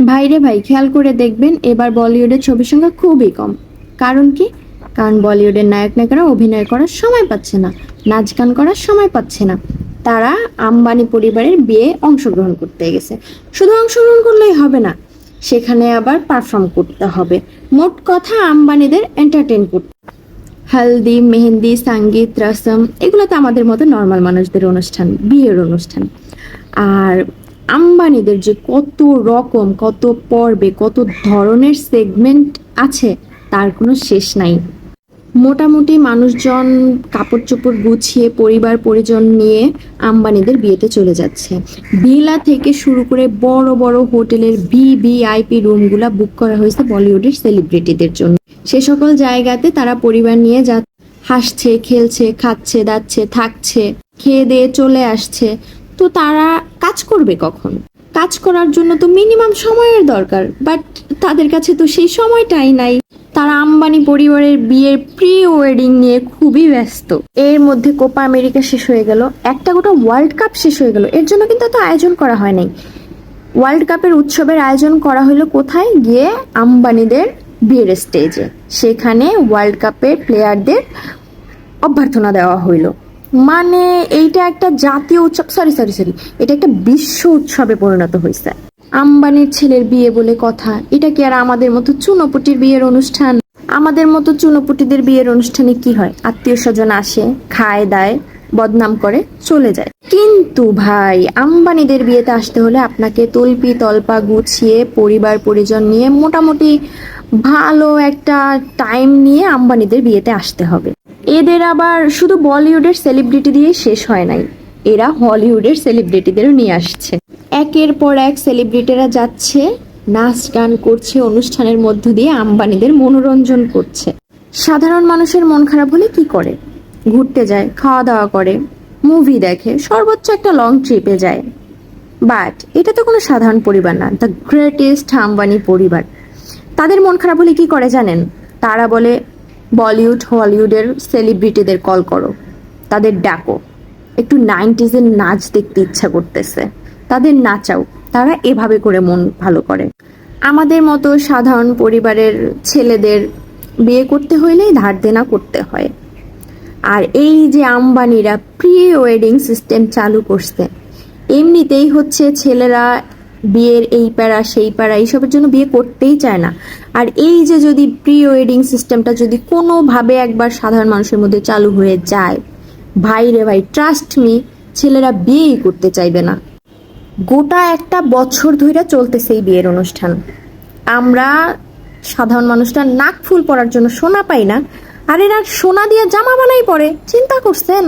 ভাইরে ভাই, খেয়াল করে দেখবেন এবার বলিউডের ছবির সংখ্যা খুবই কম। কারণ কি? কারণ বলিউডের নায়ক নায়িকারা অভিনয় করার সময় পাচ্ছে না, নাচ গান করার সময় পাচ্ছে না। তারা আম্বানি পরিবারের বিয়ে অংশগ্রহণ করতে গেছে। শুধু অংশগ্রহণ করলেই হবে না, সেখানে আবার পারফর্ম করতে হবে। মোট কথা আম্বানিদের এন্টারটেইন করতে। হালদি, মেহেন্দি, সঙ্গীত, রসম, এগুলো তো আমাদের মতো নর্মাল মানুষদের অনুষ্ঠান, বিয়ের অনুষ্ঠান। আর আম্বানিদের যে কত রকম, কত পর্বে, কত ধরনের সেগমেন্ট আছে, তার কোনো শেষ নাই। মোটামুটি মানুষজন কাপড় চোপড় গুছিয়ে পরিবার পরিজন নিয়ে আম্বানিদের বিয়েতে চলে যাচ্ছে। ভিলা থেকে শুরু করে বড় বড় হোটেলের ভিভিআইপি রুমগুলা বুক করা হয়েছে বলিউডের সেলিব্রিটিদের জন্য। সে সকল জায়গাতে তারা পরিবার নিয়ে হাসছে, খেলছে, খাচ্ছে, দাচ্ছে, থাকছে, খেয়ে দিয়ে চলে আসছে। তো তারা কাজ করবে কখন? কাজ করার জন্য তো মিনিমাম সময়ের দরকার, বাট তাদের কাছে তো সেই সময়টাই নাই। তারা আম্বানি পরিবারের বিয়ের প্রি ওয়েডিং নিয়ে খুবই ব্যস্ত। এর মধ্যে কোপা আমেরিকা শেষ হয়ে গেল, একটা গোটা ওয়ার্ল্ড কাপ শেষ হয়ে গেল। এর জন্য কিন্তু এত আয়োজন করা হয় নাই। ওয়ার্ল্ড কাপের উৎসবের আয়োজন করা হলো কোথায়? গিয়ে আম্বানিদের বিয়ের স্টেজে। সেখানে ওয়ার্ল্ড কাপের প্লেয়ারদের অভ্যর্থনা দেওয়া হইল। মানে এইটা একটা জাতীয় উৎসব, সরি সরি সরি, এটা একটা বিশ্ব উৎসবে পরিণত হয়েছে। আম্বানির ছেলের বিয়ে বলে কথা, এটা কি আর আমাদের মতো চুনোপুটির বিয়ের অনুষ্ঠান? আমাদের মতো চুনোপুটিদের বিয়ের অনুষ্ঠানে কি হয়? আত্মীয় স্বজন আসে, খায় দায়, বদনাম করে, চলে যায়। কিন্তু ভাই, আম্বানিদের বিয়েতে আসতে হলে আপনাকে তল্পি তল্পা গুছিয়ে পরিবার পরিজন নিয়ে মোটামুটি ভালো একটা টাইম নিয়ে আম্বানিদের বিয়েতে আসতে হবে। এদের আবার শুধু বলিউডের সেলিব্রিটি দিয়ে শেষ হয় নাই, এরা হলিউডের সেলিব্রিটিদেরও নিয়ে আসছে। একের পর এক সেলিব্রিটিরা যাচ্ছে, নাচ গান করছে, অনুষ্ঠানের মধ্য দিয়ে আম্বানিদের মনোরঞ্জন করছে। সাধারণ মানুষের মন খারাপ হলে কি করে? ঘুরতে যায়, খাওয়া দাওয়া করে, মুভি দেখে, সর্বোচ্চ একটা লং ট্রিপে যায়। বাট এটা তো কোনো সাধারণ পরিবার না, দ্য গ্রেটেস্ট আম্বানি পরিবার। তাদের মন খারাপ হলে কি করে জানেন? তারা বলে বলিউড হলিউডের সেলিব্রিটিদের কল করো, তাদের ডাকো, একটু 90s-এর নাচ দেখতে ইচ্ছা করতেছে, তাদের নাচাও। তারা এভাবে করে মন ভালো করে। আমাদের মতো সাধারণ পরিবারের ছেলেদের বিয়ে করতে হইলেই ধার দেনা করতে হয়। আর এই যে আম্বানিরা প্রি ওয়েডিং সিস্টেম চালু করছে, এমনিতেই হচ্ছে ছেলেরা বিয়ের এই প্যারা সেই প্যারা এইসবের জন্য বিয়ে করতেই চায় না। আর এই যে যদি প্রি ওয়েডিং সিস্টেমটা যদি কোনোভাবে একবার সাধারণ মানুষের মধ্যে চালু হয়ে যায়, ভাই রে ভাই, ট্রাস্ট মি, ছেলেরা বিয়েই করতে চাইবে না। গোটা একটা বছর ধরে চলতেছে এই বিয়ের অনুষ্ঠান। আমরা সাধারণ মানুষটা নাক ফুল পরার জন্য সোনা পাই না, আর এরা সোনা দিয়ে জামা বানাই পরে। চিন্তা করছেন?